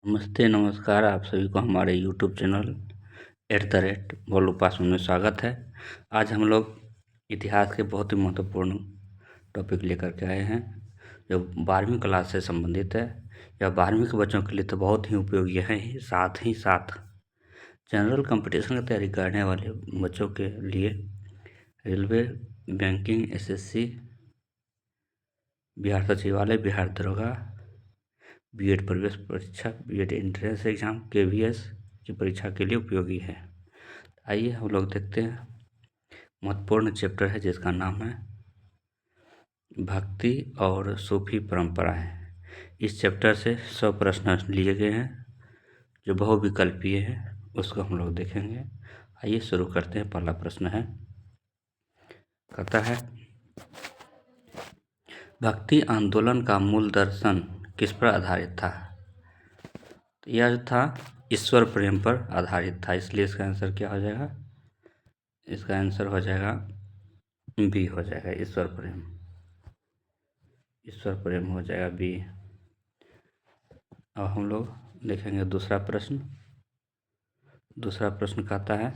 नमस्ते नमस्कार आप सभी को हमारे यूट्यूब चैनल @बोलू पासवान में स्वागत है। आज हम लोग इतिहास के बहुत ही महत्वपूर्ण टॉपिक लेकर के आए हैं जो 12वीं क्लास से संबंधित है। यह 12वीं के बच्चों के लिए तो बहुत ही उपयोगी है, साथ ही साथ जनरल कंपटीशन की तैयारी करने वाले बच्चों के लिए रेलवे, बैंकिंग, SSC, बिहार सचिवालय, बिहार दरोगा, बीएड प्रवेश परीक्षा, बीएड एंट्रेंस एग्जाम, KVS की परीक्षा के लिए उपयोगी है। आइए हम लोग देखते हैं। महत्वपूर्ण चैप्टर है जिसका नाम है भक्ति और सूफी परंपराएं। इस चैप्टर से 100 प्रश्न लिए गए हैं जो बहुविकल्पीय है, उसको हम लोग देखेंगे। आइए शुरू करते हैं। पहला प्रश्न है, कहता है भक्ति आंदोलन का मूल दर्शन किस पर आधारित था? तो यह जो था ईश्वर प्रेम पर आधारित था, इसलिए इसका आंसर क्या हो जाएगा? इसका आंसर हो जाएगा बी हो जाएगा, ईश्वर प्रेम। ईश्वर प्रेम हो जाएगा बी। अब हम लोग देखेंगे दूसरा प्रश्न। दूसरा प्रश्न कहता है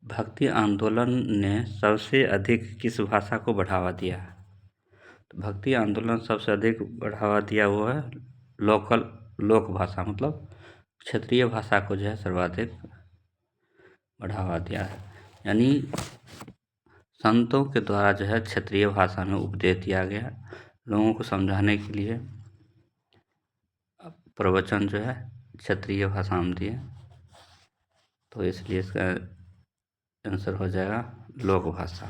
भक्ति आंदोलन ने सबसे अधिक किस भाषा को बढ़ावा दिया? तो भक्ति आंदोलन सबसे अधिक बढ़ावा दिया वो है लोक भाषा, मतलब क्षेत्रीय भाषा को जो है सर्वाधिक बढ़ावा दिया है। यानी संतों के द्वारा जो है क्षेत्रीय भाषा में उपदेश दिया गया, लोगों को समझाने के लिए प्रवचन जो है क्षेत्रीय भाषा में दिए, तो इसलिए इसका आंसर हो जाएगा लोक भाषा।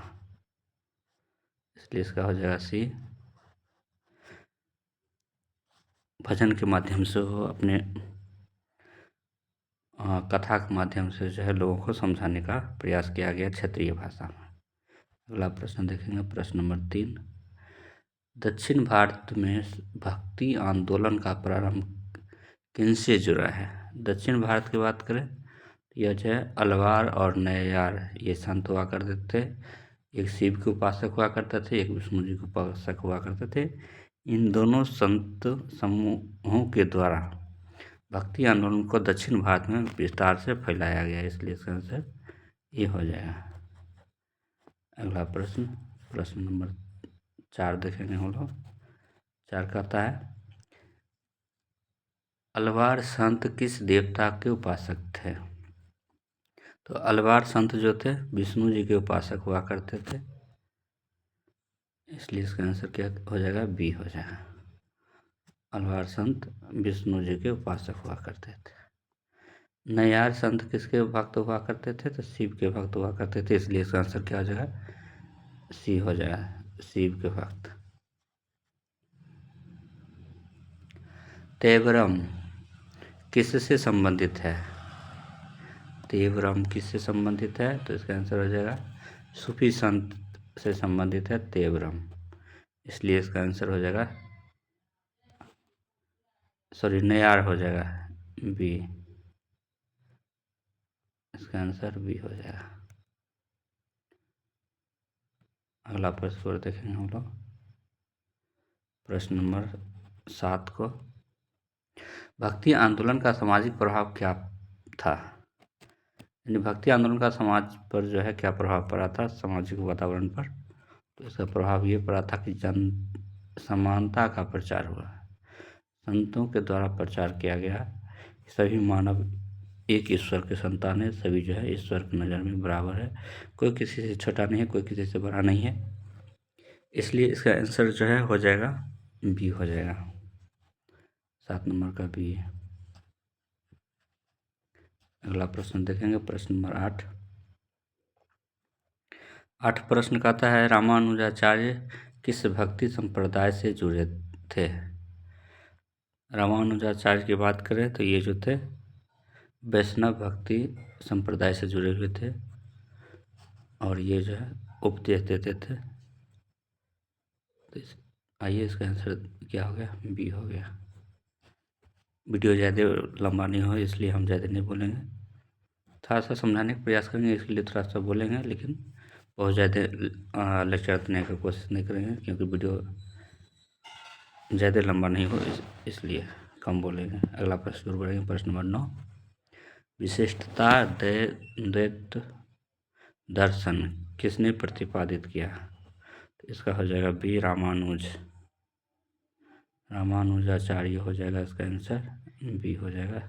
इसलिए इसका हो जाएगा सी। भजन के माध्यम से हो, अपने कथा के माध्यम से जो है लोगों को समझाने का प्रयास किया गया क्षेत्रीय भाषा में। अगला प्रश्न देखेंगे, प्रश्न नंबर 3। दक्षिण भारत में भक्ति आंदोलन का प्रारंभ किनसे जुड़ा है? दक्षिण भारत की बात करें तो यह जो है अलवार और नैयार ये संत हुआ करते थे। एक शिव के उपासक हुआ करते थे, एक विष्णु जी के उपासक हुआ करते थे। इन दोनों संत समूहों के द्वारा भक्ति आंदोलन को दक्षिण भारत में विस्तार से फैलाया गया, इसलिए इसका आंसर ये हो जाएगा। अगला प्रश्न, प्रश्न नंबर 4 देखेंगे हम लोग। 4 कहता है अलवार संत किस देवता के उपासक थे? तो अलवार संत जो थे विष्णु जी के उपासक हुआ करते थे, इसलिए इसका आंसर क्या हो जाएगा? बी हो जाएगा। अलवार संत विष्णु जी के उपासक हुआ करते थे। नैयार संत किसके भक्त हुआ करते थे? तो शिव के भक्त हुआ करते थे, इसलिए इसका आंसर क्या हो जाएगा? सी हो जाएगा, शिव के भक्त। तेवरम किससे संबंधित है? तेवरम किससे संबंधित है? तो इसका आंसर हो जाएगा सूफी संत से संबंधित है तेवरम, इसलिए इसका आंसर हो जाएगा नैयार हो जाएगा बी। इसका आंसर बी हो जाएगा। अगला प्रश्न और देखेंगे हम लोग, प्रश्न नंबर 7 को। भक्ति आंदोलन का सामाजिक प्रभाव क्या था? यानी भक्ति आंदोलन का समाज पर जो है क्या प्रभाव पड़ा था, सामाजिक वातावरण पर? तो इसका प्रभाव ये पड़ा था कि जन समानता का प्रचार हुआ। संतों के द्वारा प्रचार किया गया सभी मानव एक ईश्वर के संतान है, सभी जो है ईश्वर की नज़र में बराबर है, कोई किसी से छोटा नहीं है, कोई किसी से बड़ा नहीं है, इसलिए इसका आंसर जो है हो जाएगा बी हो जाएगा। 7 नंबर का बी है। अगला प्रश्न देखेंगे, प्रश्न नंबर 8। 8 प्रश्न कहता है रामानुजाचार्य किस भक्ति संप्रदाय से जुड़े थे? रामानुजाचार्य की बात करें तो ये जो थे वैष्णव भक्ति संप्रदाय से जुड़े हुए थे और ये जो है उपदेश देते थे। तो आइए इसका आंसर क्या हो गया? बी हो गया। वीडियो ज़्यादा लंबा नहीं हो इसलिए हम ज़्यादा नहीं बोलेंगे, थोड़ा सा समझाने का प्रयास करेंगे, इसके लिए थोड़ा सा बोलेंगे, लेकिन बहुत ज़्यादा लेक्चर देने की कोशिश नहीं करेंगे क्योंकि वीडियो ज़्यादा लंबा नहीं हो इसलिए कम बोलेंगे। अगला प्रश्न शुरू करेंगे। प्रश्न नंबर 9, विशिष्टता द्वैत दर्शन किसने प्रतिपादित किया? तो इसका हो जाएगा बी, रामानुजाचार्य हो जाएगा इसका आंसर, बी हो जाएगा।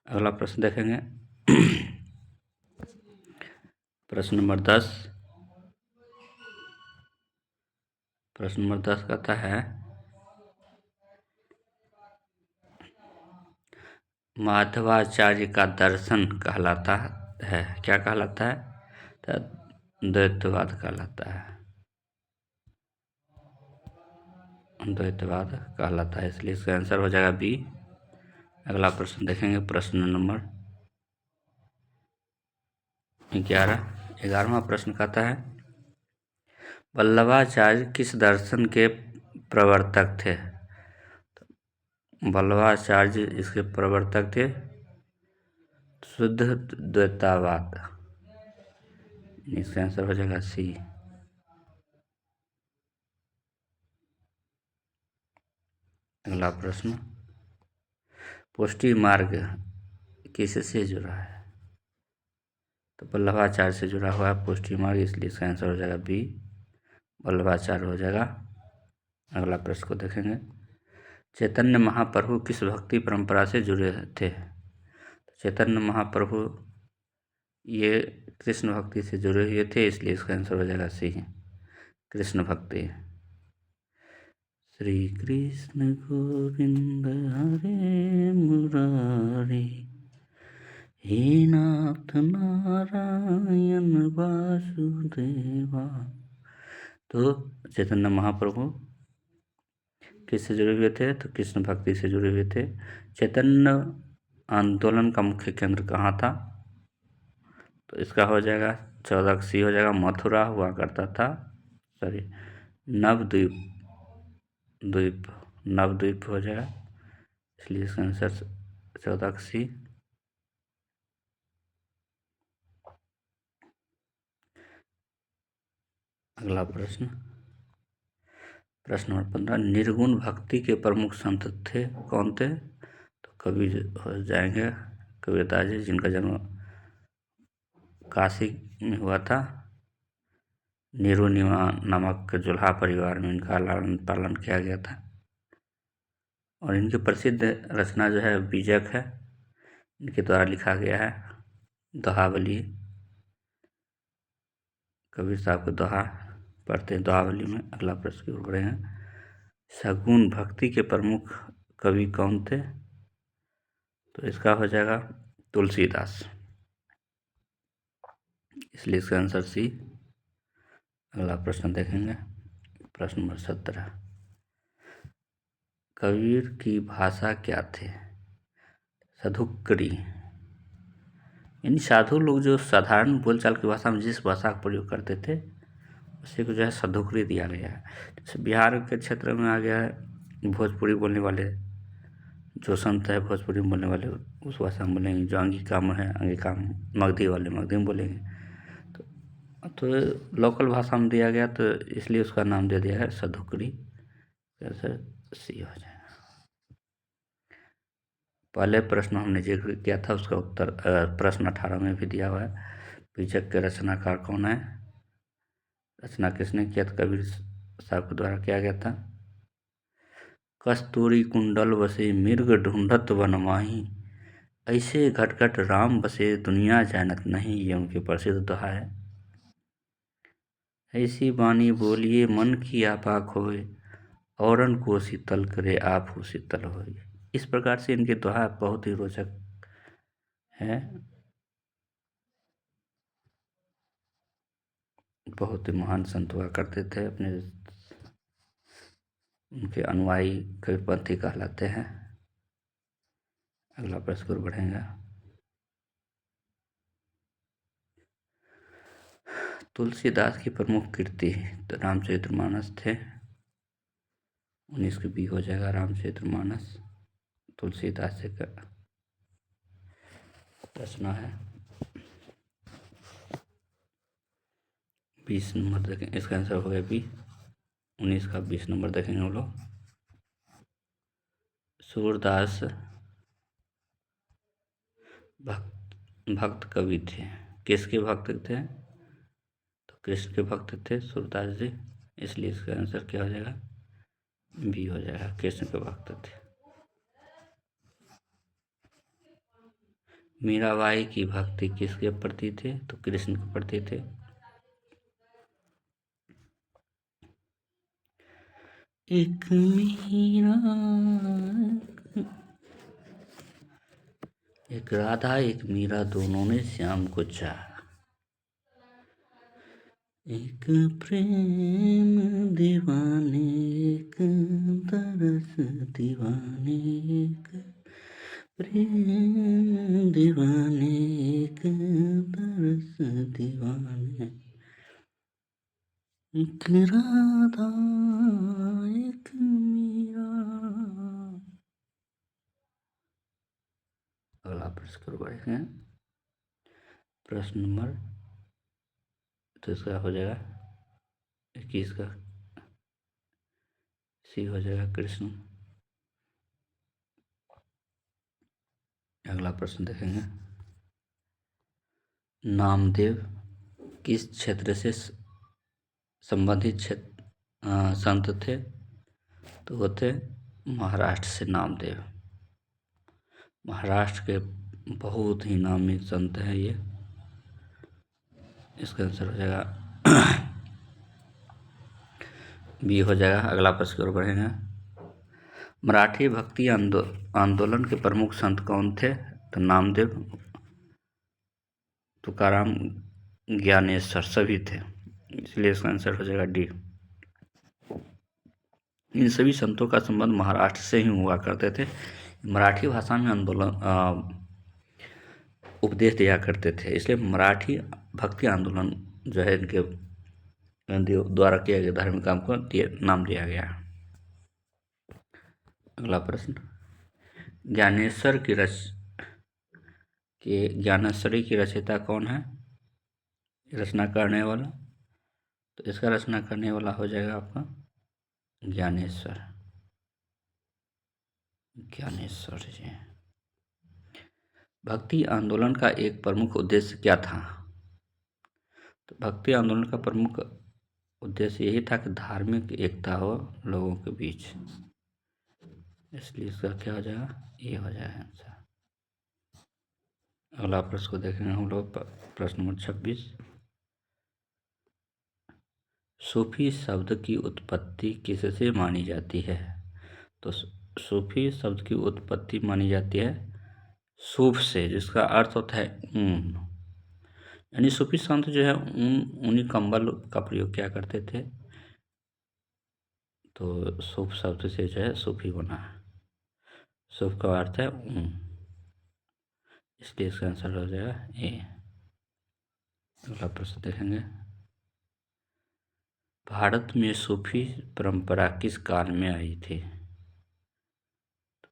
अगला प्रश्न देखेंगे। प्रश्न नंबर 10, कहता है माधवाचार्य का दर्शन कहलाता है, क्या कहलाता है? तो द्वैतवाद कहलाता है, द्वैतवाद कहलाता है, इसलिए इसका आंसर हो जाएगा बी। अगला प्रश्न देखेंगे। प्रश्न नंबर 11वां प्रश्न कहता है वल्लभाचार्य किस दर्शन के प्रवर्तक थे? वल्लभाचार्य इसके प्रवर्तक थे शुद्ध द्वैतवाद, इसका आंसर हो जाएगा सी। अगला प्रश्न, पुष्टि मार्ग किससे जुड़ा है? तो वल्लभाचार्य से जुड़ा हुआ है पुष्टि मार्ग, इसलिए इसका आंसर हो जाएगा बी, वल्लभाचार्य हो जाएगा। अगला प्रश्न को देखेंगे। चैतन्य महाप्रभु किस भक्ति परंपरा से जुड़े थे? चैतन्य महाप्रभु ये कृष्ण भक्ति से जुड़े हुए थे, इसलिए इसका आंसर हो जाएगा सी, कृष्ण भक्ति। श्री कृष्ण गोविंद हरे मुरारी, हे नाथ नारायण वासुदेवा। तो चैतन्य महाप्रभु किससे जुड़े हुए थे? तो कृष्ण भक्ति से जुड़े हुए थे। चैतन्य आंदोलन का मुख्य केंद्र कहाँ था? तो इसका हो जाएगा 14 सी हो जाएगा, मथुरा हुआ करता था, सॉरी नवद्वीप हो जाएगा, इसलिए इसका आंसर 14 सी। अगला प्रश्न नंबर 15, निर्गुण भक्ति के प्रमुख संत थे, कौन थे? तो कबीर हो जाएंगे, कबीरदास जी, जिनका जन्म काशी में हुआ था। नीरू नामक जुल्हा परिवार में इनका लालन पालन किया गया था, और इनकी प्रसिद्ध रचना जो है बीजक है, इनके द्वारा लिखा गया है दोहावली। कबीर साहब के दोहा पढ़ते हैं दोहावली में। अगला प्रश्न की ओर बढ़े हैं। सगुण भक्ति के प्रमुख कवि कौन थे? तो इसका हो जाएगा तुलसीदास, इसलिए इसका आंसर सी। अगला प्रश्न देखेंगे। प्रश्न नंबर 17, कबीर की भाषा क्या थी? सधुक्कड़ी, यानी साधु लोग जो साधारण बोलचाल की भाषा में जिस भाषा का प्रयोग करते थे उसी को जो है सधुक्कड़ी दिया गया है। जैसे बिहार के क्षेत्र में आ गया है भोजपुरी बोलने वाले, जो संत है भोजपुरी में बोलने वाले उस भाषा में बोलेंगे, जो अंगिका में है अंगिका में, मगधी वाले मगधी में बोलेंगे। तो लोकल भाषा में दिया गया, तो इसलिए उसका नाम दे दिया है सधुक्कड़ी, जैसे सी हो जाएगा। पहले प्रश्न हमने जिक्र किया था, उसका उत्तर प्रश्न 18 में भी दिया हुआ है। बीजक के रचनाकार कौन है? रचना किसने किया था? कबीर साहब के द्वारा किया गया था। कस्तूरी कुंडल बसे मृग ढूंढत वन माही, ऐसे घटघट राम बसे दुनिया जानत नहीं, ये उनके प्रसिद्ध दोहा है। ऐसी वाणी बोलिए मन की आपा खोए, औरन को शीतल करे आप हो शीतल होए। इस प्रकार से इनके दोहा बहुत ही रोचक है, बहुत ही महान संत हुआ करते थे, अपने उनके अनुयायी कबीरपंथी कहलाते हैं। अगला प्रश्न पर बढ़ेंगे। तुलसीदास की प्रमुख कृति तो रामचरितमानस थे, 19 के बी हो जाएगा रामचरितमानस, तुलसीदास जी का रचना है। 20 नंबर देखें, इसका आंसर हो गया बी। 19 का 20 नंबर देखेंगे हम लोग। सूरदास भक्त कवि थे। किसके भक्त थे? तो कृष्ण के भक्त थे सूरदास जी, इसलिए इसका आंसर क्या हो जाएगा? बी हो जाएगा, कृष्ण के भक्त थे। मीराबाई की भक्ति किसके प्रति थे? तो कृष्ण के प्रति थे। एक मीरा, एक राधा एक मीरा, दोनों ने श्याम को चाहा। एक प्रेम दीवाने, एक तरस दीवाने, एक प्रेम दीवाने, एक तरस दीवाने, एक राधा एक मीरा। अगला प्रश्न कर बढ़ेंगे। प्रश्न नंबर, तो इसका हो जाएगा 21 का सी हो जाएगा कृष्ण। अगला प्रश्न देखेंगे। नामदेव किस क्षेत्र से संबंधित संत थे? तो वो थे महाराष्ट्र से। नामदेव महाराष्ट्र के बहुत ही नामी संत हैं ये। इसका आंसर हो जाएगा बी हो जाएगा। अगला प्रश्न की ओर बढ़ेंगे। मराठी भक्ति आंदोलन के प्रमुख संत कौन थे? तो नामदेव, तुकाराम, ज्ञानेश्वर सभी थे, इसलिए इसका आंसर हो जाएगा डी। इन सभी संतों का संबंध महाराष्ट्र से ही हुआ करते थे। मराठी भाषा में आंदोलन उपदेश दिया करते थे, इसलिए मराठी भक्ति आंदोलन जो है इनके द्वारा किया गया धार्मिक काम को नाम दिया गया। अगला प्रश्न। ज्ञानेश्वर ज्ञानेश्वरी की रचयिता कौन है? रचना करने वाला, तो इसका रचना करने वाला हो जाएगा आपका ज्ञानेश्वर जी। भक्ति आंदोलन का एक प्रमुख उद्देश्य क्या था? तो भक्ति आंदोलन का प्रमुख उद्देश्य यही था कि धार्मिक एकता हो लोगों के बीच, इसलिए इसका क्या हो जाएगा? ये हो जाएगा आंसर। अगला प्रश्न को देखेंगे हम लोग। प्रश्न नंबर 26। सूफी शब्द की उत्पत्ति किससे मानी जाती है? तो सूफी शब्द की उत्पत्ति मानी जाती है सूफ से, जिसका अर्थ होता है ऊन। यानी सूफी संत जो है ऊनी कंबल का प्रयोग क्या करते थे, तो सूफ शब्द से जो है सूफी बना है। सूफ का अर्थ है ऊन, इसलिए इसका आंसर हो जाएगा ए। अगला प्रश्न देखेंगे। भारत में सूफी परंपरा किस काल में आई थी?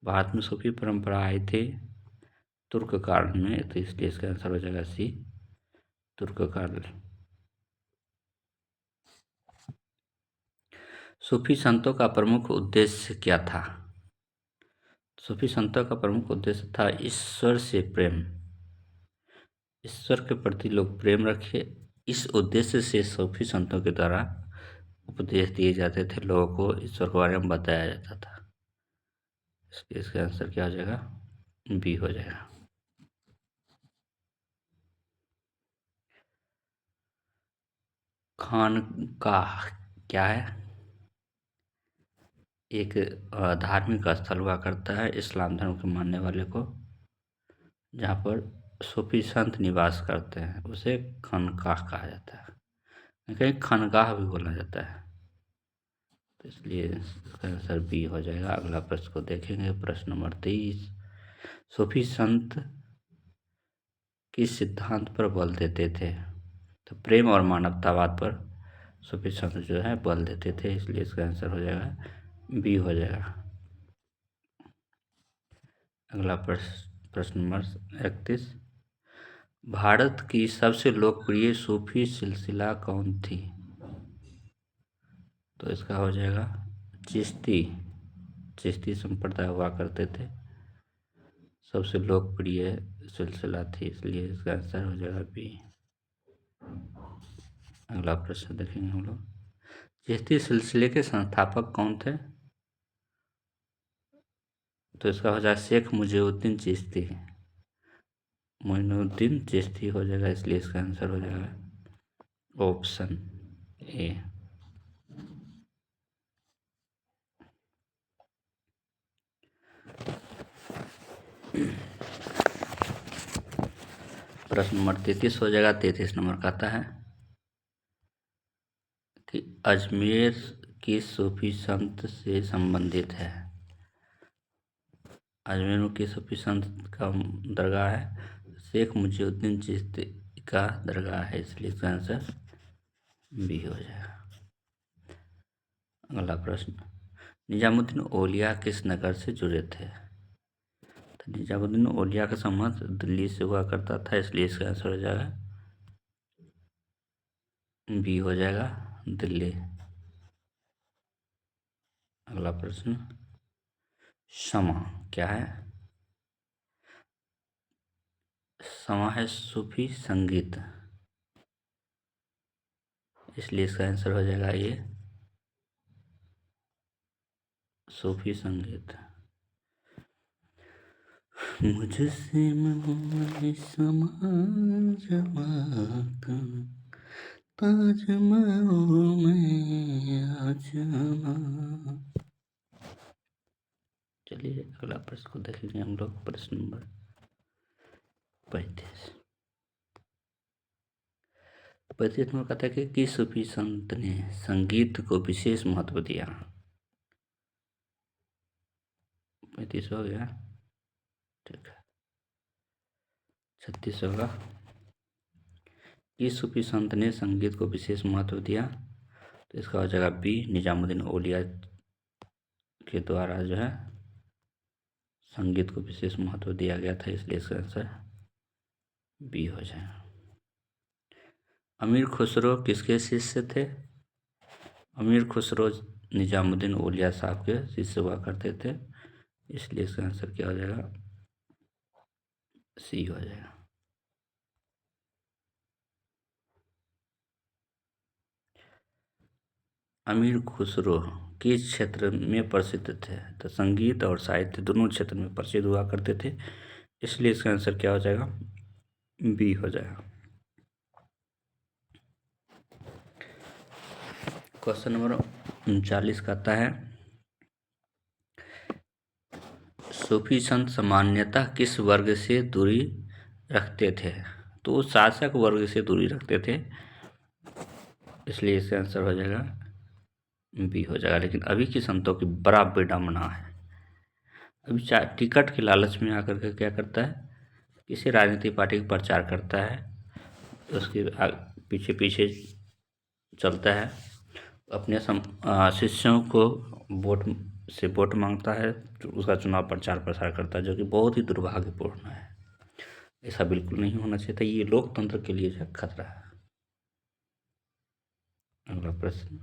भारत में सूफी परंपरा आई थी तुर्क काल में, तो इसलिए इसका आंसर हो जाएगा सी, तुर्क काल। सूफी संतों का प्रमुख उद्देश्य क्या था? सूफी संतों का प्रमुख उद्देश्य था ईश्वर से प्रेम, ईश्वर के प्रति लोग प्रेम रखे। इस उद्देश्य से सूफी संतों के द्वारा उपदेश दिए जाते थे, लोगों को ईश्वर के बारे में बताया जाता था। इसका आंसर क्या हो जाएगा? बी हो जाएगा। खानकाह क्या है? एक धार्मिक स्थल हुआ करता है इस्लाम धर्म के मानने वाले को, जहाँ पर सूफी संत निवास करते हैं, उसे खानकाह कहा जाता है, कहीं खानकाह भी बोला जाता है, तो इसलिए इसका आंसर बी हो जाएगा। अगला प्रश्न को देखेंगे। प्रश्न नंबर 23। सूफी संत किस सिद्धांत पर बल देते थे? तो प्रेम और मानवतावाद पर सूफी संत जो है बल देते थे, इसलिए इसका आंसर हो जाएगा बी हो जाएगा। अगला प्रश्न नंबर 31। भारत की सबसे लोकप्रिय सूफी सिलसिला कौन थी? तो इसका हो जाएगा चिश्ती चिश्ती संप्रदाय हुआ करते थे। सबसे लोकप्रिय सिलसिला थी, इसलिए इसका आंसर हो जाएगा बी। अगला प्रश्न देखेंगे हम लोग। चिश्ती सिलसिले के संस्थापक कौन थे? तो इसका हो जाएगा शेख मुजीबुद्दीन चिश्ती। मोइनुद्दीन चिश्ती हो जाएगा, इसलिए इसका आंसर हो जाएगा ऑप्शन ए। प्रश्न नंबर 33 हो जाएगा। 33 नंबर का आता है कि अजमेर किस सूफी संत से संबंधित है? अजमेर में किस सूफी संत का दरगाह है? शेख मुजीबुद्दीन चिश्ती का दरगाह है, इसलिए इसका आंसर बी हो जाएगा। अगला प्रश्न, निजामुद्दीन औलिया किस नगर से जुड़े थे? तो निजामुद्दीन औलिया का संबंध दिल्ली से हुआ करता था, इसलिए इसका आंसर हो जाएगा बी हो जाएगा, दिल्ली। अगला प्रश्न, शमा क्या है? शमा है सूफी संगीत, इसलिए इसका आंसर हो जाएगा ये सूफी संगीत। मुझसे समा जमा का ताजमहल में आजमा। चलिए अगला प्रश्न को देखेंगे हम लोग। प्रश्न नंबर 35। 35 नंबर कहता है कि किस सूफी संत ने संगीत को विशेष महत्व दिया? 35 हो गया, ठीक है। 36 होगा। किस सूफी संत ने संगीत को विशेष महत्व दिया? तो इसका हो जाएगा बी, निजामुद्दीन औलिया के द्वारा जो है संगीत को विशेष महत्व दिया गया था, इसलिए इसका आंसर बी हो जाएगा। अमीर खुसरो किसके शिष्य थे? अमीर खुसरो निजामुद्दीन औलिया साहब के शिष्य हुआ करते थे, इसलिए इसका आंसर क्या हो जाएगा? सी हो जाएगा। अमीर खुसरो किस क्षेत्र में प्रसिद्ध थे? तो संगीत और साहित्य दोनों क्षेत्र में प्रसिद्ध हुआ करते थे, इसलिए इसका आंसर क्या हो जाएगा? बी हो जाएगा। क्वेश्चन नंबर 39 का आता है, सूफी संत सामान्यतः किस वर्ग से दूरी रखते थे? तो शासक वर्ग से दूरी रखते थे, इसलिए इसका आंसर हो जाएगा बी हो जाएगा। लेकिन अभी की संतों की बड़ा विडम्बना है। अभी टिकट के लालच में आकर के क्या करता है, किसी राजनीतिक पार्टी का प्रचार करता है, उसके पीछे पीछे चलता है, अपने शिष्यों को वोट मांगता है, तो उसका चुनाव प्रचार प्रसार करता है, जो कि बहुत ही दुर्भाग्यपूर्ण है। ऐसा बिल्कुल नहीं होना चाहिए था, ये लोकतंत्र के लिए खतरा है। अगला प्रश्न,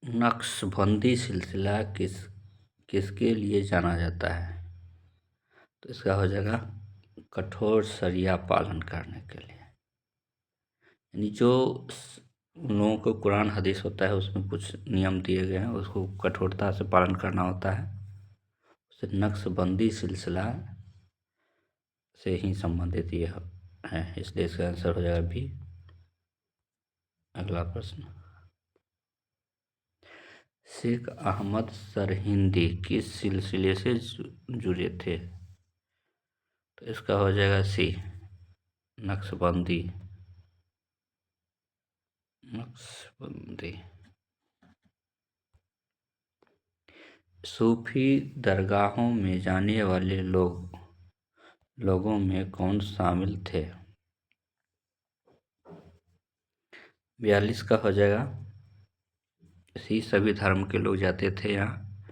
नक्शबंदी सिलसिला किसके लिए जाना जाता है? तो इसका हो जाएगा कठोर शरिया पालन करने के लिए। यानी जो उन लोगों को कुरान हदीस होता है, उसमें कुछ नियम दिए गए हैं, उसको कठोरता से पालन करना होता है। उसे नक्शबंदी सिलसिला से ही संबंधित ये है, इसलिए इसका आंसर हो जाएगा बी। अगला प्रश्न, शेख अहमद सरहिंदी किस सिलसिले से जुड़े थे? तो इसका हो जाएगा सी, नक्शबंदी। सूफी दरगाहों में जाने वाले लोगों में कौन शामिल थे? 42 का हो जाएगा सी, सभी धर्म के लोग जाते थे, यहाँ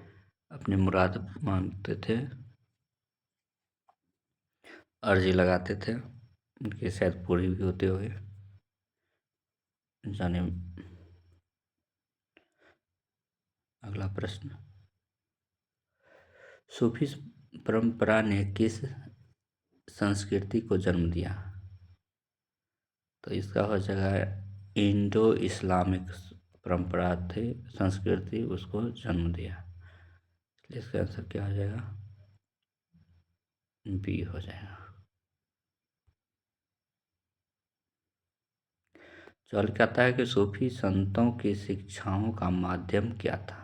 अपनी मुराद मांगते थे, अर्जी लगाते थे, उनकी शायद पूरी भी होते हुए। जाने। अगला प्रश्न, सूफी परंपरा ने किस संस्कृति को जन्म दिया? तो इसका हो जाएगा इंडो इस्लामिक परंपरा थी, संस्कृति उसको जन्म दिया। इसका आंसर क्या हो जाएगा? बी हो जाएगा। सवाल कहता है कि सूफी संतों की शिक्षाओं का माध्यम क्या था?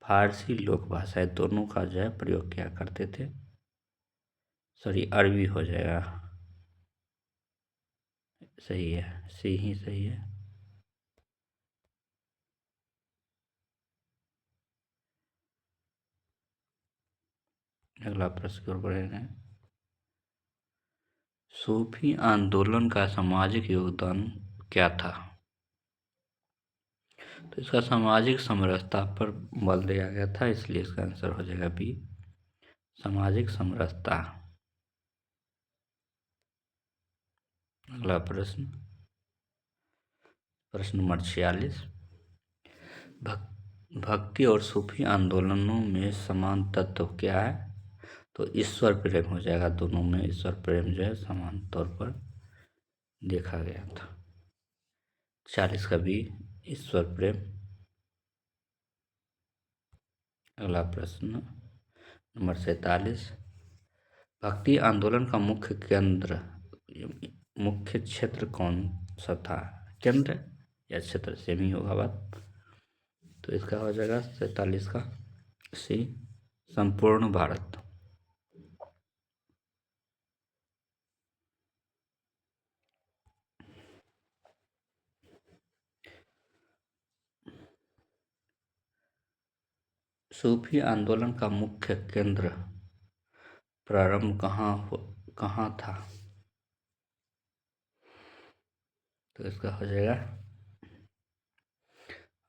फारसी लोक भाषाएं दोनों का जो है प्रयोग किया करते थे। सॉरी, अरबी हो जाएगा। सही है, सी ही सही है। अगला प्रश्न की ओर बढ़ेंगे। सूफी आंदोलन का सामाजिक योगदान क्या था? तो इसका सामाजिक समरसता पर बल दिया गया था, इसलिए इसका आंसर हो जाएगा बी, सामाजिक समरसता। अगला प्रश्न, प्रश्न नंबर 46, भक्ति और सूफी आंदोलनों में समान तत्व क्या है? तो ईश्वर प्रेम हो जाएगा। दोनों में ईश्वर प्रेम जो है समान तौर पर देखा गया था। 40 का बी, ईश्वर प्रेम। अगला प्रश्न नंबर 47, भक्ति आंदोलन का मुख्य क्षेत्र कौन सा था? केंद्र या क्षेत्र, सेम ही होगा बात। तो इसका हो जाएगा 47 का सी, संपूर्ण भारत। सूफी आंदोलन का मुख्य केंद्र प्रारंभ कहाँ था? तो इसका हो जाएगा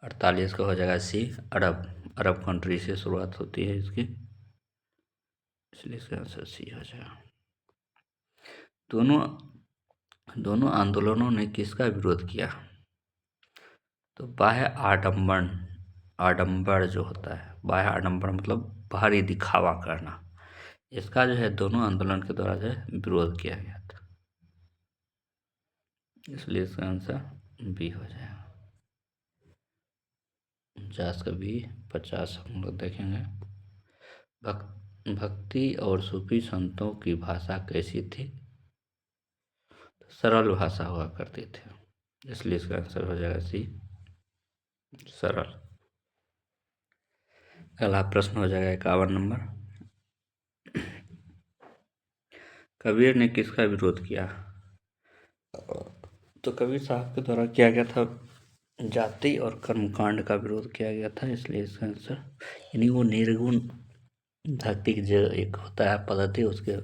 48 का हो जाएगा सी, अरब कंट्री से शुरुआत होती है इसकी, इसलिए इसका आंसर सी हो जाएगा। दोनों आंदोलनों ने किसका विरोध किया? तो बाह्य आडंबर जो होता है, बाह्य आडंबर मतलब बाहरी दिखावा करना, इसका जो है दोनों आंदोलन के द्वारा जो है विरोध किया गया था, इसलिए इसका आंसर बी हो जाएगा। 50 का बी, 50 हम लोग देखेंगे। भक्ति और सूफी संतों की भाषा कैसी थी? सरल भाषा हुआ करती थी, इसलिए इसका आंसर हो जाएगा सी, सरल। अगला प्रश्न हो जाएगा 51 नंबर, कबीर ने किसका विरोध किया? तो कबीर साहब के द्वारा किया गया था जाति और कर्मकांड का विरोध किया गया था, इसलिए इसका आंसर, यानी वो निर्गुण भक्ति की जो एक होता है पद्धति, उसके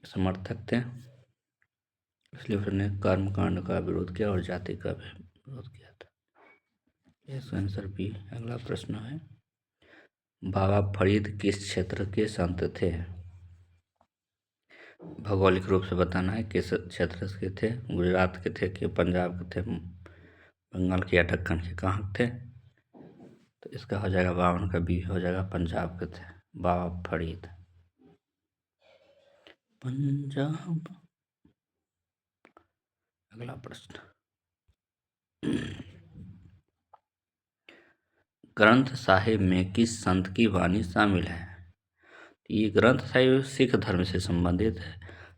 समर्थक थे, इसलिए उसने कर्मकांड का विरोध किया और जाति का भी विरोध किया था। इसका आंसर बी। अगला प्रश्न है, बाबा फरीद किस क्षेत्र के संत थे? भौगोलिक रूप से बताना है, किस क्षेत्र के थे? गुजरात के थे कि पंजाब के थे, बंगाल के या दक्कन के, कहाँ थे? तो इसका हो जाएगा 52 का बी हो जाएगा, पंजाब के थे बाबा फरीद, पंजाब। अगला प्रश्न, ग्रंथ साहिब में किस संत की वाणी शामिल है? ये ग्रंथ साहिब सिख धर्म से संबंधित है।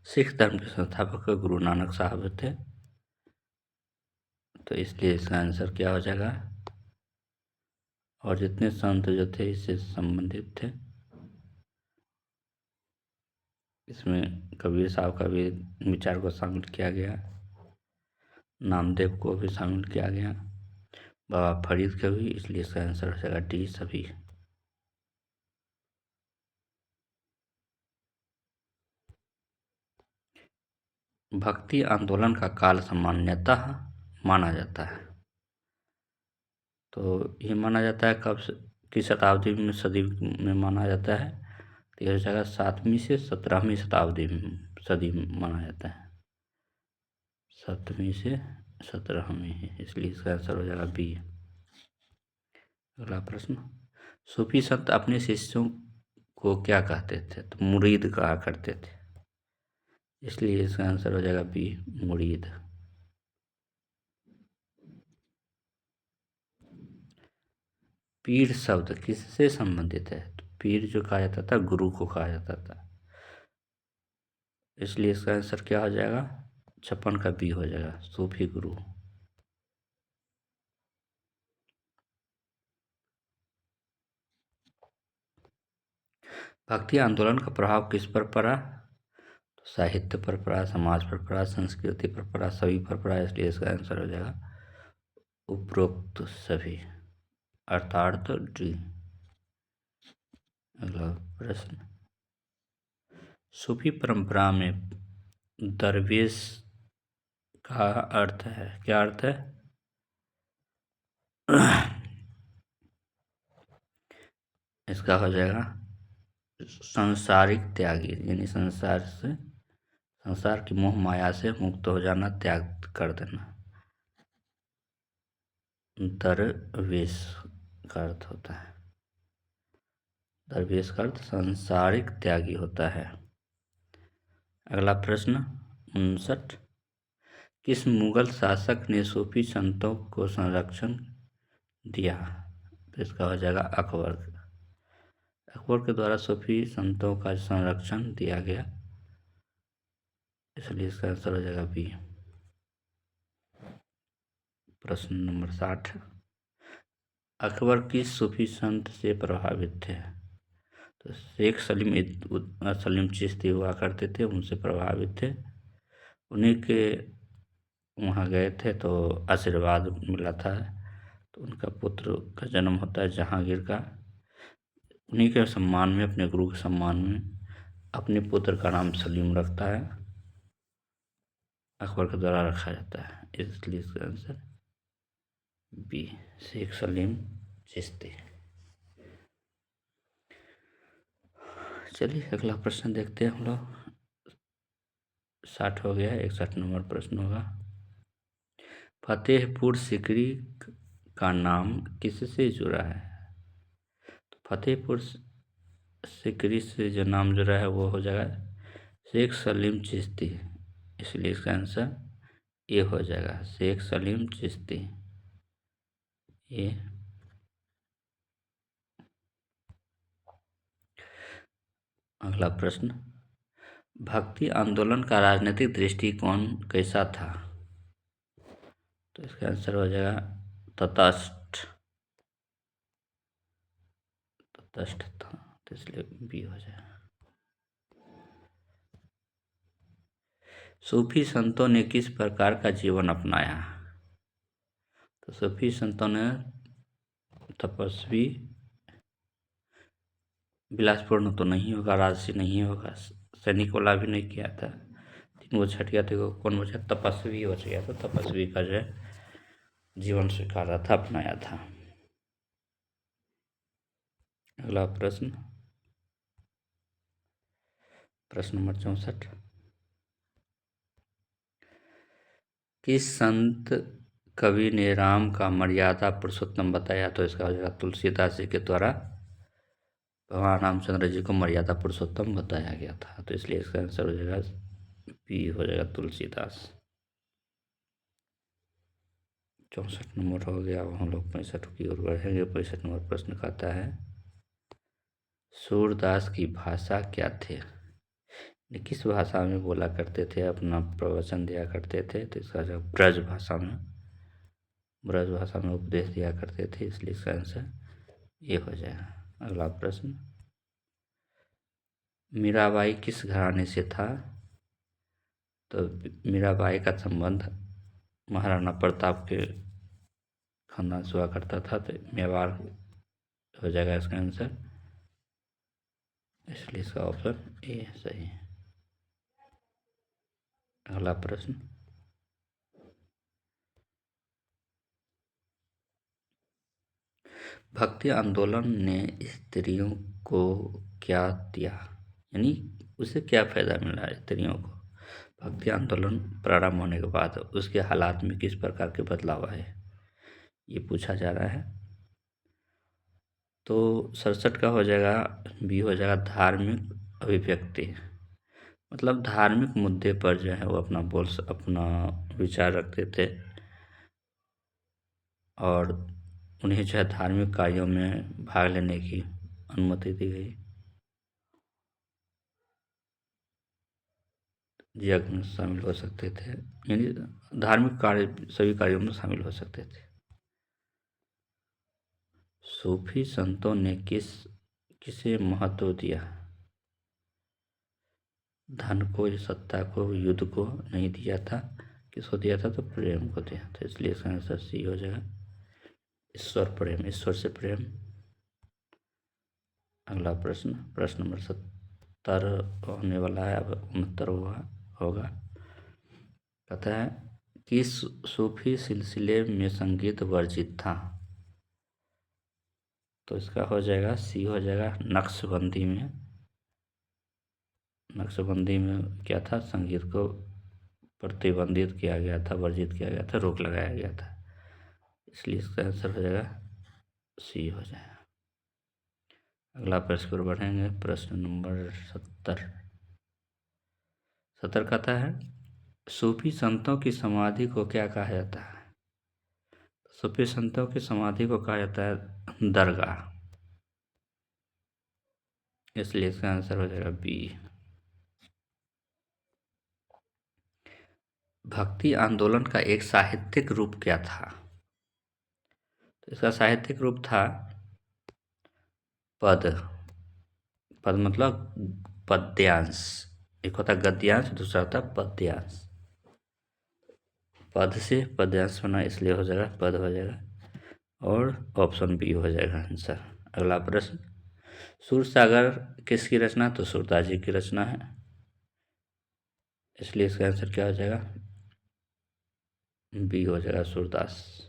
सिख धर्म के संस्थापक गुरु नानक साहब थे, तो इसलिए इसका आंसर क्या हो जाएगा? और जितने संत जो थे इससे संबंधित थे, इसमें कबीर साहब का भी विचार को शामिल किया गया, नामदेव को भी शामिल किया गया, बाबा फरीद का भी, इसलिए इसका आंसर हो जाएगा डी, सभी। भक्ति आंदोलन का काल सामान्यतः माना जाता है, तो ये माना जाता है कब से, किस शताब्दी में, सदी में माना जाता है? तो यह हो जाएगा 7वीं से 17वीं शताब्दी में, सदी में माना जाता है, 7वीं से 17वीं है, इसलिए इसका आंसर हो जाएगा बी। अगला प्रश्न, सूफी संत अपने शिष्यों को क्या कहते थे? तो मुरीद कहा करते थे, इसलिए इसका आंसर हो जाएगा बी, मुरीद। पीर शब्द किससे संबंधित है? तो पीर जो कहा जाता था, गुरु को कहा जाता था, इसलिए इसका आंसर क्या हो जाएगा? 56 का बी हो जाएगा, सूफी गुरु। भक्ति आंदोलन का प्रभाव किस पर पड़ा? तो साहित्य पर पड़ा, समाज पर पड़ा, संस्कृति पर पड़ा, सभी पर पड़ा, इसलिए इसका आंसर हो जाएगा उपरोक्त सभी, अर्थात डी। अगला प्रश्न, सूफी परंपरा में दरवेश का अर्थ है, क्या अर्थ है? इसका हो जाएगा सांसारिक त्यागी, यानी संसार की मोह माया से मुक्त हो जाना, त्याग कर देना, दरवेश का अर्थ होता है। दरवेश का अर्थ सांसारिक त्यागी होता है। अगला प्रश्न 59, किस मुगल शासक ने सूफी संतों को संरक्षण दिया? तो इसका हो जाएगा अकबर। अकबर के द्वारा सूफी संतों का संरक्षण दिया गया, इसलिए इसका आंसर हो जाएगा बी। प्रश्न नंबर 60, अकबर किस सूफी संत से प्रभावित थे? तो शेख सलीम चिश्ती हुआ करते थे, उनसे प्रभावित थे, उन्हीं के वहाँ गए थे तो आशीर्वाद मिला था, तो उनका पुत्र का जन्म होता है जहांगीर का, उन्हीं के सम्मान में, अपने गुरु के सम्मान में अपने पुत्र का नाम सलीम रखता है, अकबर के द्वारा रखा जाता है, इसलिए इसका आंसर बी, शेख सलीम चिश्ती। चलिए अगला प्रश्न देखते हैं हम लोग। 60 हो गया, 61 नंबर प्रश्न होगा, फतेहपुर सीकरी का नाम किससे जुड़ा है? तो फतेहपुर सीकरी से जो नाम जुड़ा है वो हो जाएगा शेख सलीम चिश्ती, इसलिए इसका आंसर ए हो जाएगा, शेख सलीम चिश्ती, ए। अगला प्रश्न, भक्ति आंदोलन का राजनीतिक दृष्टिकोण कैसा था? तो इसका आंसर हो जाएगा तटस्थ था, तो इसलिए बी हो जाएगा। सूफी संतों ने किस प्रकार का जीवन अपनाया? तो सूफी संतों ने तपस्वी, विलासपूर्ण तो नहीं होगा, राजसी नहीं होगा, सैनिक वाला भी नहीं किया था, तीन वो छट गया था, कौन बचा? तपस्वी बच गया था, तपस्वी का जो है जीवन स्वीकारा था, अपनाया था। अगला प्रश्न नंबर 64, किस संत कवि ने राम का मर्यादा पुरुषोत्तम बताया? तो इसका हो जाएगा तुलसीदास जी के द्वारा भगवान रामचंद्र जी को मर्यादा पुरुषोत्तम बताया गया था, तो इसलिए इसका आंसर हो जाएगा बी हो जाएगा, तुलसीदास। 64 नंबर हो गया, अब हम लोग 65 की ओर बढ़ेंगे। 65 नंबर प्रश्न कहता है, सूरदास की भाषा क्या थे? किस भाषा में बोला करते थे, अपना प्रवचन दिया करते थे? तो इसका जो ब्रज भाषा में उपदेश दिया करते थे, इसलिए इसका आंसर ये हो जाएगा। अगला प्रश्न, मीराबाई किस घराने से था? तो मीराबाई का संबंध महाराणा प्रताप के खानदान से हुआ करता था, तो मेवाड़ हो जाएगा इसका आंसर, इसलिए इसका ऑप्शन ए सही है। अगला प्रश्न, भक्ति आंदोलन ने स्त्रियों को क्या दिया, यानी उसे क्या फायदा मिला स्त्रियों को? भक्ति आंदोलन प्रारंभ होने के बाद उसके हालात में किस प्रकार के बदलाव आए, ये पूछा जा रहा है। तो 67 का हो जाएगा, बी हो जाएगा धार्मिक अभिव्यक्ति। मतलब धार्मिक मुद्दे पर जो है वो अपना विचार रखते थे और उन्हें जो है धार्मिक कार्यों में भाग लेने की अनुमति दी गई, यज्ञ में शामिल हो सकते थे, यानी धार्मिक कार्य सभी कार्यों में शामिल हो सकते थे। सूफी संतों ने किसे महत्व दिया? धन को, सत्ता को, युद्ध को नहीं दिया था। किसको दिया था? तो प्रेम को दिया था। इसलिए इसका आंसर सी हो जाएगा, ईश्वर प्रेम, ईश्वर से प्रेम। अगला प्रश्न, प्रश्न नंबर 70 होने वाला है, अब 69 होगा। कहता है किस सूफी सिलसिले में संगीत वर्जित था? तो इसका हो जाएगा, सी हो जाएगा, नक्शबंदी में। नक्शबंदी में क्या था? संगीत को प्रतिबंधित किया गया था, वर्जित किया गया था, रोक लगाया गया था। इसलिए इसका आंसर हो जाएगा, सी हो जाएगा। अगला प्रश्न पर बढ़ेंगे, प्रश्न नंबर 70 कहता है सूफी संतों की समाधि को क्या कहा जाता है? सूफी संतों की समाधि को कहा जाता है दरगाह। इसलिए इसका आंसर हो जाएगा बी। भक्ति आंदोलन का एक साहित्यिक रूप क्या था? तो इसका साहित्यिक रूप था पद। पद मतलब पद्यांश। एक होता गद्यांश, दूसरा होता पद्यांश। पद से पद्यांश बना, इसलिए हो जाएगा पद हो जाएगा, और ऑप्शन बी हो जाएगा आंसर। अगला प्रश्न, सूरसागर किसकी रचना? तो सूरदास जी की रचना है। इसलिए इसका आंसर क्या हो जाएगा? बी हो जाएगा, सूरदास।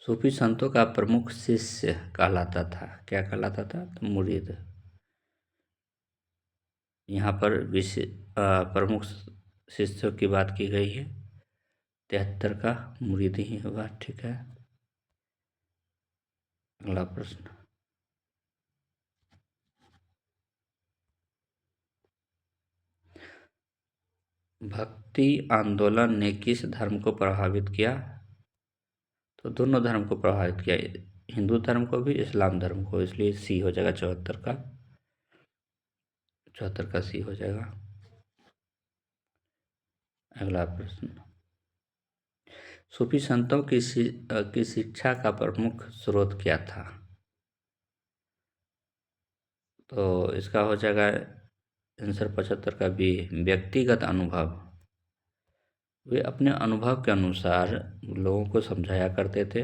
सूफी संतों का प्रमुख शिष्य कहलाता था, क्या कहलाता था? तो मुरीद। यहाँ पर प्रमुख शिष्यों की बात की गई है, 73 का मुरीद ही होगा। ठीक है, अगला प्रश्न, भक्ति आंदोलन ने किस धर्म को प्रभावित किया? तो दोनों धर्म को प्रभावित किया, हिंदू धर्म को भी, इस्लाम धर्म को। इसलिए सी हो जाएगा, 74 का सी हो जाएगा। अगला प्रश्न, सूफी संतों की शिक्षा का प्रमुख स्रोत क्या था? तो इसका हो जाएगा आंसर 75 का भी, व्यक्तिगत अनुभव। वे अपने अनुभव के अनुसार लोगों को समझाया करते थे,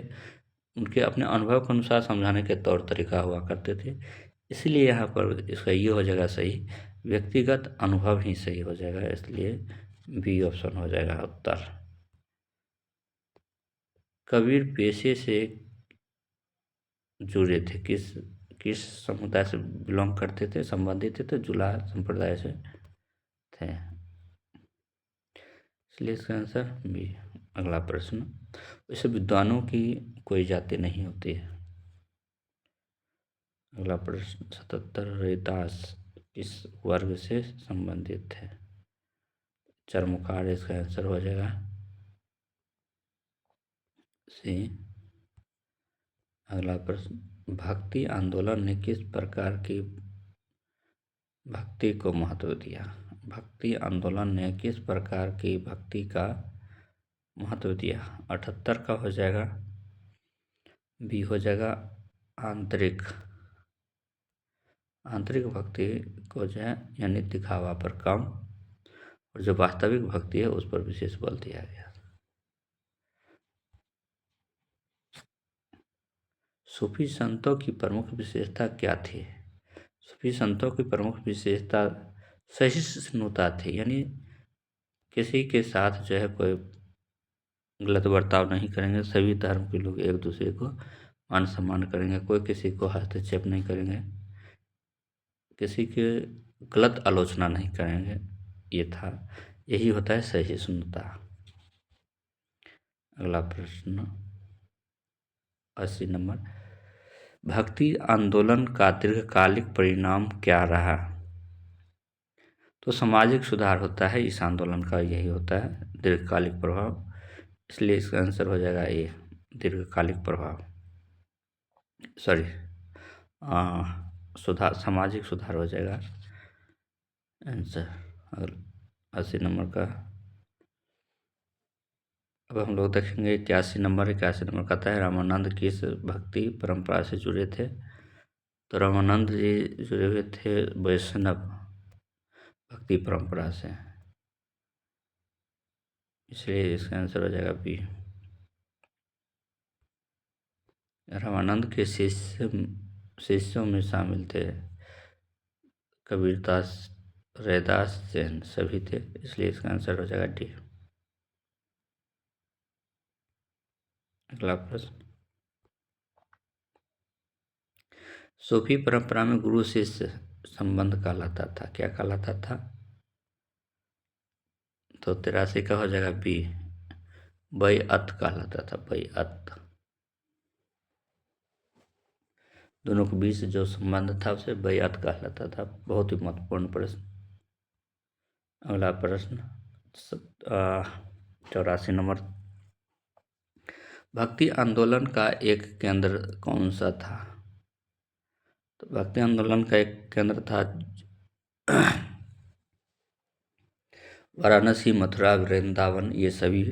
उनके अपने अनुभव के अनुसार समझाने के तौर तरीका हुआ करते थे। इसलिए यहाँ पर इसका ये हो जाएगा सही, व्यक्तिगत अनुभव ही सही हो जाएगा। इसलिए बी ऑप्शन हो जाएगा उत्तर। कबीर पेशे से जुड़े थे, किस समुदाय से बिलोंग करते थे, संबंधित थे? तो जुलाहा संप्रदाय से थे। इसलिए इसका आंसर बी। अगला प्रश्न, वैसे विद्वानों की कोई जाति नहीं होती है। अगला प्रश्न 77, रैदास किस वर्ग से संबंधित है? चर्मकार। इसका आंसर हो जाएगा सी। अगला प्रश्न, भक्ति आंदोलन ने किस प्रकार की भक्ति को महत्व दिया? भक्ति आंदोलन ने किस प्रकार की भक्ति का महत्व दिया? 78 का हो जाएगा, बी हो जाएगा, आंतरिक भक्ति को जो है यानी दिखावा पर कम, और जो वास्तविक भक्ति है उस पर विशेष बल दिया गया। सूफी संतों की प्रमुख विशेषता क्या थी? सूफी संतों की प्रमुख विशेषता सहिष्णुता थी, यानी किसी के साथ जो है कोई गलत बर्ताव नहीं करेंगे, सभी धर्म के लोग एक दूसरे को मान सम्मान करेंगे, कोई किसी को हस्तक्षेप नहीं करेंगे, किसी के गलत आलोचना नहीं करेंगे, ये था, यही होता है सहिष्णुता। अगला प्रश्न 80 नंबर, भक्ति आंदोलन का दीर्घकालिक परिणाम क्या रहा? तो सामाजिक सुधार होता है इस आंदोलन का, यही होता है दीर्घकालिक प्रभाव, इसलिए इसका आंसर हो जाएगा ए, दीर्घकालिक प्रभाव, सॉरी सुधार, सामाजिक सुधार हो जाएगा आंसर। और 80 नंबर का अब हम लोग देखेंगे 81 नंबर। 81 नंबर कहता है रामानंद किस भक्ति परंपरा से जुड़े थे? तो रामानंद जी जुड़े हुए थे वैष्णव भक्ति परंपरा से, इसलिए इसका आंसर हो जाएगा बी। रामानंद के शिष्यों में शामिल थे कबीरदास, रैदास, जैन सभी थे, इसलिए इसका आंसर हो जाएगा डी। अगला प्रश्न, सूफी परंपरा में गुरु शिष्य संबंध कहलाता था, क्या कहलाता था? तो 83 का हो जाएगा बी, बैअत कहलाता था, बैअत। दोनों के बीच जो संबंध था उसे बैअत कहलाता था। बहुत ही महत्वपूर्ण प्रश्न। अगला प्रश्न 84 नंबर, भक्ति आंदोलन का एक केंद्र कौन सा था? तो भक्ति आंदोलन का एक केंद्र था वाराणसी, मथुरा, वृंदावन, ये सभी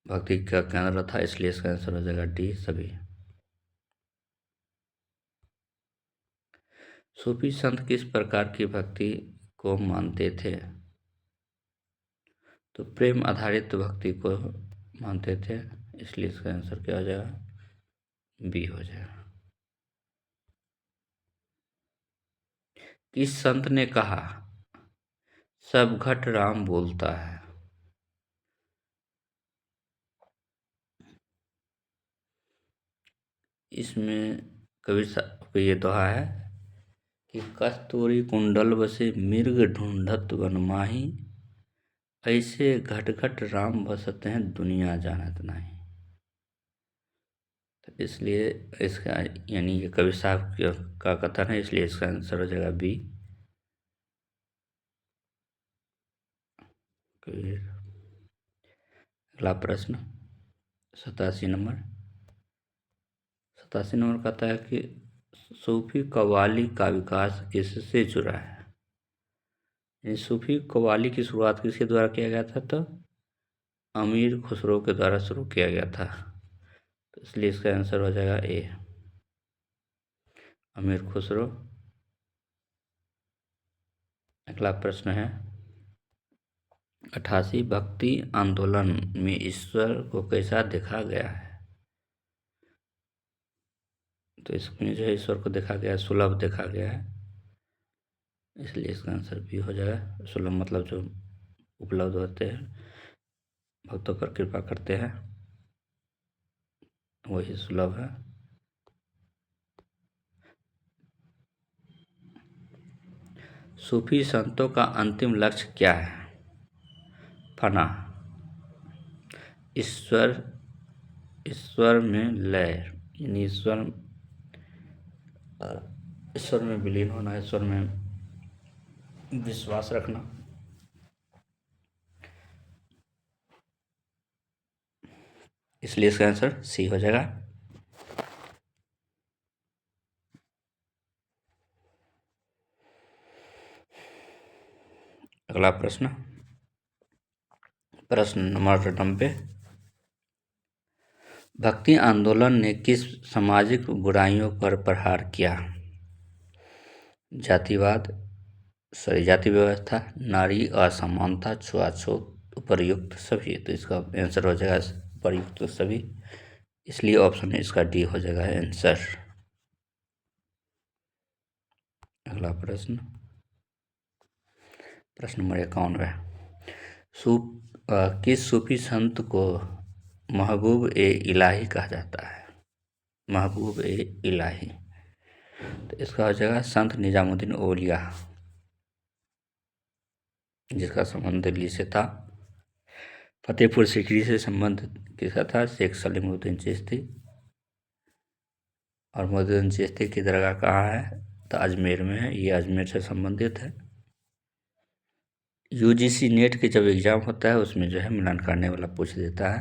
भक्ति का केंद्र था, इसलिए इसका आंसर हो जाएगा डी, सभी। सूफी संत किस प्रकार की भक्ति को मानते थे? तो प्रेम आधारित भक्ति को मानते थे, इसलिए इसका आंसर क्या हो जाएगा? बी हो जाएगा। किस संत ने कहा सब घट राम बोलता है? इसमें कबीर साहब का ये दोहा है कि कस्तूरी कुंडल बसे मिर्ग ढूंढत वन माही, ऐसे घट घट राम बसते हैं दुनिया जानत नहीं। तो इसलिए इसका यानी ये कबीर साहब का कथन है, इसलिए इसका आंसर हो जाएगा बी, कबीर। अगला प्रश्न 87 नंबर। 87 नंबर कहता है कि सूफी कव्वाली का विकास किससे जुड़ा है? यानी सूफी कव्वाली की शुरुआत किसके द्वारा किया गया था? तो अमीर खुसरो के द्वारा शुरू किया गया था, तो इसलिए इसका आंसर हो जाएगा ए, अमीर खुसरो। अगला प्रश्न है 88, भक्ति आंदोलन में ईश्वर को कैसा देखा गया है? तो इसमें जो है ईश्वर को देखा गया है, सुलभ देखा गया है, इसलिए इसका आंसर भी हो जाएगा। सुलभ मतलब जो उपलब्ध होते हैं, भक्तों पर कृपा करते हैं, वही सुलभ है। सूफी संतों का अंतिम लक्ष्य क्या है? फना, ईश्वर, ईश्वर में लय, यानी ईश्वर में विलीन होना, ईश्वर में विश्वास रखना, इसलिए इसका आंसर सी हो जाएगा। अगला प्रश्न, प्रश्न नंबर 90, भक्ति आंदोलन ने किस सामाजिक बुराइयों पर प्रहार किया? जातिवाद, जाति व्यवस्था, नारी असमानता, छुआछूत, उपर्युक्त सभी। तो इसका आंसर हो जाएगा उपर्युक्त सभी, इसलिए ऑप्शन इसका डी हो जाएगा आंसर। अगला प्रश्न, प्रश्न नंबर 51, किस सूफी संत को महबूब ए इलाही कहा जाता है? महबूब ए इलाही, तो इसका हो जाएगा संत निजामुद्दीन औलिया। जिसका संबंध दिल्ली से था। फतेहपुर सीकरी से संबंध किसका था? शेख सलीमुद्दीन चिश्ती। और मोइनुद्दीन चिश्ती की दरगाह कहाँ है? तो अजमेर में है। ये अजमेर से संबंधित है। यूजीसी नेट के जब एग्ज़ाम होता है उसमें जो है मिलान करने वाला पूछ देता है,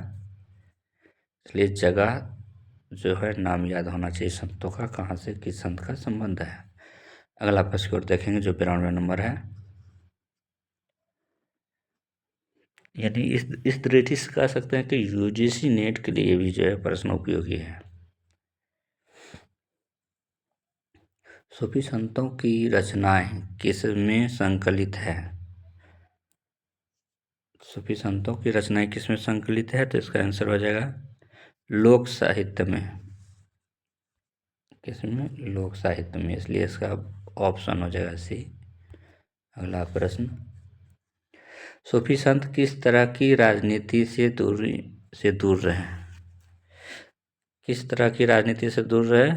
इसलिए जगह जो है नाम याद होना चाहिए संतों का, कहाँ से किस संत का संबंध है। अगला प्रश्न और देखेंगे जो 92 नंबर है। यानी इस दृष्टि से कह सकते हैं कि यूजीसी नेट के लिए भी जो है प्रश्न उपयोगी है। सूफी संतों की रचनाएं किसमें संकलित है? सूफी संतों की रचनाएं किसमें संकलित है? तो इसका आंसर हो जाएगा लोक साहित्य में। किसमें? लोक साहित्य में, इसलिए इसका ऑप्शन हो जाएगा सी। अगला प्रश्न, सूफी संत किस तरह की राजनीति से दूर रहे? किस तरह की राजनीति से दूर रहे?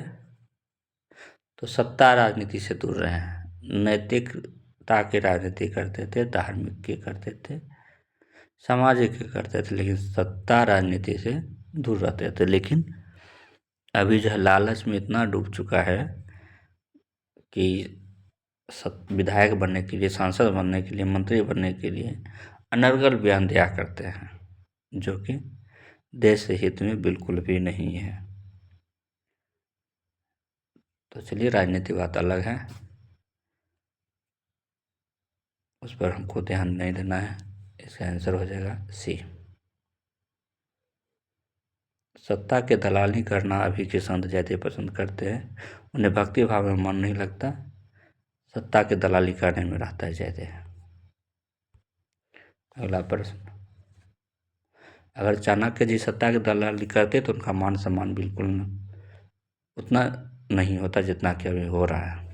तो सत्ता राजनीति से दूर रहे। नैतिकता की राजनीति करते थे, धार्मिक की करते थे, सामाजिक की करते थे, लेकिन सत्ता राजनीति से दूर रहते थे। लेकिन अभी जो है लालच में इतना डूब चुका है कि विधायक बनने के लिए, सांसद बनने के लिए, मंत्री बनने के लिए अनर्गल बयान दिया करते हैं, जो कि देश हित में बिल्कुल भी नहीं है। तो चलिए, राजनीति बात अलग है, उस पर हमको ध्यान नहीं देना है। इसका आंसर हो जाएगा सी। सत्ता के दलाली करना अभी के संत ज़्यादा पसंद करते हैं, उन्हें भक्ति भाव में मन नहीं लगता, सत्ता के दलाली करने में रहता है ज़्यादा। अगला प्रश्न, अगर चाणक्य जी सत्ता की दलाली करते तो उनका मान सम्मान बिल्कुल उतना नहीं होता जितना कि अभी हो रहा है।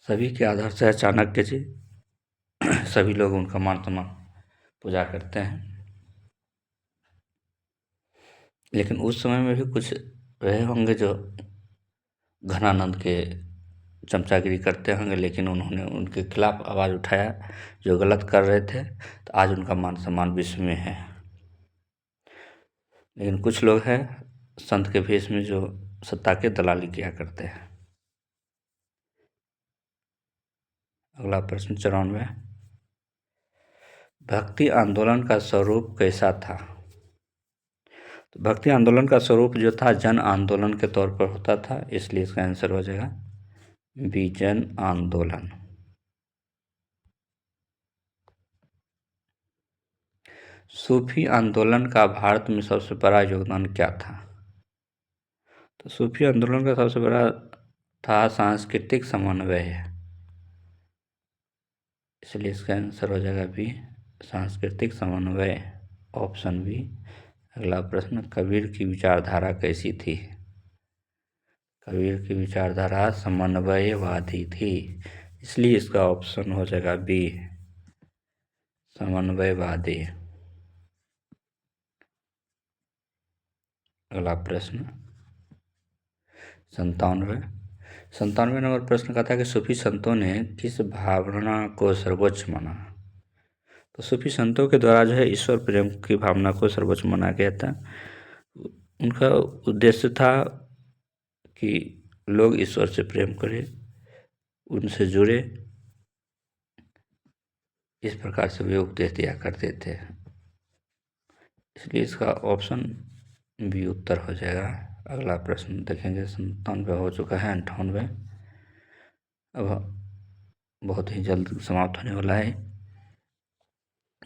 सभी के आदर्श है चाणक्य जी, सभी लोग उनका मान सम्मान पूजा करते हैं। लेकिन उस समय में भी कुछ रहे होंगे जो घनानंद के चमचागिरी करते होंगे, लेकिन उन्होंने उनके खिलाफ आवाज़ उठाया जो गलत कर रहे थे, तो आज उनका मान सम्मान विश्व में है। लेकिन कुछ लोग हैं संत के भेष में जो सत्ता के दलाली किया करते हैं। अगला प्रश्न 94, भक्ति आंदोलन का स्वरूप कैसा था? तो भक्ति आंदोलन का स्वरूप जो था जन आंदोलन के तौर पर होता था, इसलिए इसका आंसर हो जाएगा बी, जन आंदोलन। सूफी आंदोलन का भारत में सबसे बड़ा योगदान क्या था? तो सूफी आंदोलन का सबसे बड़ा था सांस्कृतिक समन्वय, इसलिए इसका आंसर हो जाएगा बी, सांस्कृतिक समन्वय, ऑप्शन बी। अगला प्रश्न, कबीर की विचारधारा कैसी थी? कबीर की विचारधारा समन्वयवादी थी, इसलिए इसका ऑप्शन हो जाएगा बी, समन्वयवादी। अगला प्रश्न 97 नंबर प्रश्न का था कि सूफी संतों ने किस भावना को सर्वोच्च माना? तो सूफी संतों के द्वारा जो है ईश्वर प्रेम की भावना को सर्वोच्च माना गया था। उनका उद्देश्य था कि लोग ईश्वर से प्रेम करें, उनसे जुड़े, इस प्रकार से वे उपदेश दिया करते थे, इसलिए इसका ऑप्शन बी उत्तर हो जाएगा। अगला प्रश्न देखेंगे, 97 हो चुका है, 98 अब बहुत ही जल्द समाप्त होने वाला है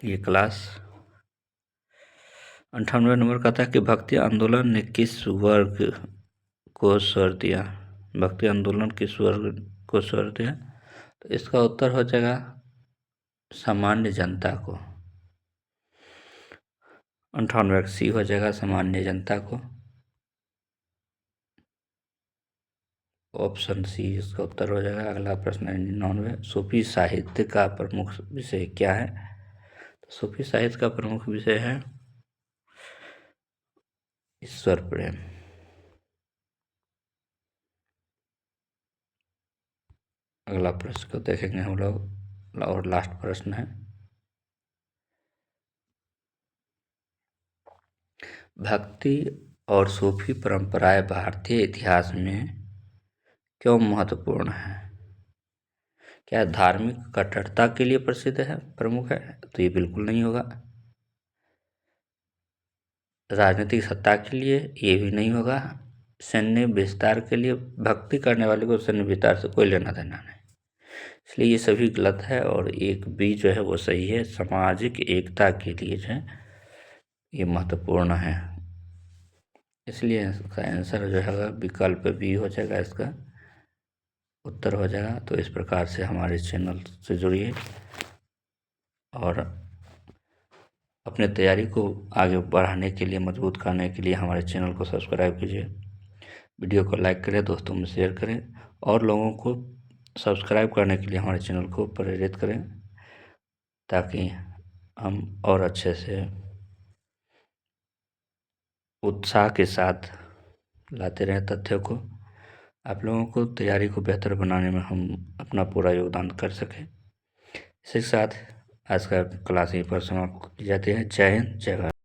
ये क्लास। 98 नंबर का था कि भक्ति आंदोलन ने किस वर्ग को स्वर दिया? भक्ति आंदोलन किस वर्ग को स्वर दिया? तो इसका उत्तर हो जाएगा सामान्य जनता को। 98 सी हो जाएगा, सामान्य जनता को, ऑप्शन सी इसका उत्तर हो जाएगा। अगला प्रश्न 99, सूफी साहित्य का प्रमुख विषय क्या है? तो सूफी साहित्य का प्रमुख विषय है ईश्वर प्रेम। अगला प्रश्न को देखेंगे हम लोग, और लास्ट प्रश्न है, भक्ति और सूफी परंपराएं भारतीय इतिहास में क्यों महत्वपूर्ण है? क्या धार्मिक कट्टरता के लिए प्रसिद्ध है, प्रमुख है? तो ये बिल्कुल नहीं होगा। राजनीतिक सत्ता के लिए? ये भी नहीं होगा। सैन्य विस्तार के लिए? भक्ति करने वाले को सैन्य विस्तार से कोई लेना देना नहीं, इसलिए ये सभी गलत है। और एक बी जो है वो सही है, सामाजिक एकता के लिए जो है ये महत्वपूर्ण है, इसलिए इसका आंसर जो है विकल्प बी हो जाएगा, इसका उत्तर हो जाएगा। तो इस प्रकार से हमारे चैनल से जुड़िए और अपने तैयारी को आगे बढ़ाने के लिए, मजबूत करने के लिए हमारे चैनल को सब्सक्राइब कीजिए, वीडियो को लाइक करें, दोस्तों में शेयर करें और लोगों को सब्सक्राइब करने के लिए हमारे चैनल को प्रेरित करें, ताकि हम और अच्छे से उत्साह के साथ लाते रहें तथ्यों को। आप लोगों को तैयारी को बेहतर बनाने में हम अपना पूरा योगदान कर सकें। इसी के साथ आज का क्लास यहीं पर समाप्त की जाती है। जय हिंद, जय भारत।